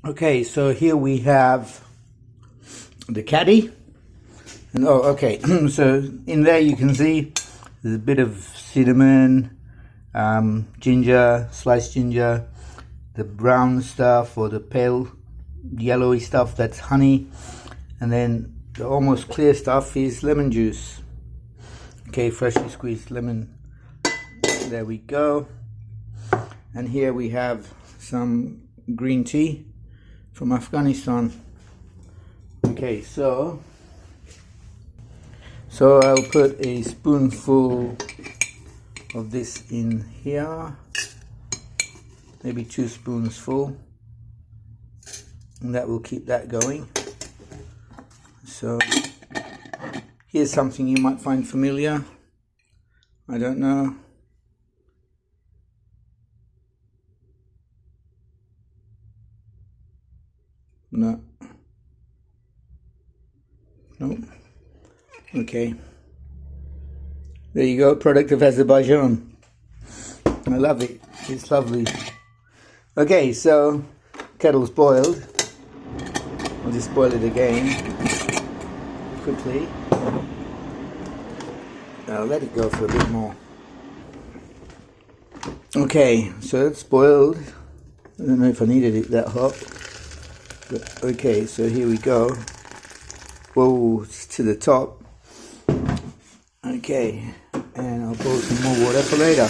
Okay, so here we have the caddy. And okay, so in there you can see there's a bit of cinnamon, ginger, sliced ginger, the brown stuff or the pale yellowy stuff, that's honey, and then the almost clear stuff is lemon juice. Okay, freshly squeezed lemon. There we go. And here we have some green tea from Afghanistan. Okay, so I'll put a spoonful of this in here, maybe 2 spoons full, and that will keep that going. So here's something you might find familiar. I don't know. No. Nope. Okay. There you go, product of Azerbaijan. I love it. It's lovely. Okay, so kettle's boiled. I'll just boil it again quickly. I'll let it go for a bit more. Okay, so it's boiled. I don't know if I needed it that hot. But okay, so here we go. Whoa, it's to the top. Okay, and I'll pour some more water for later.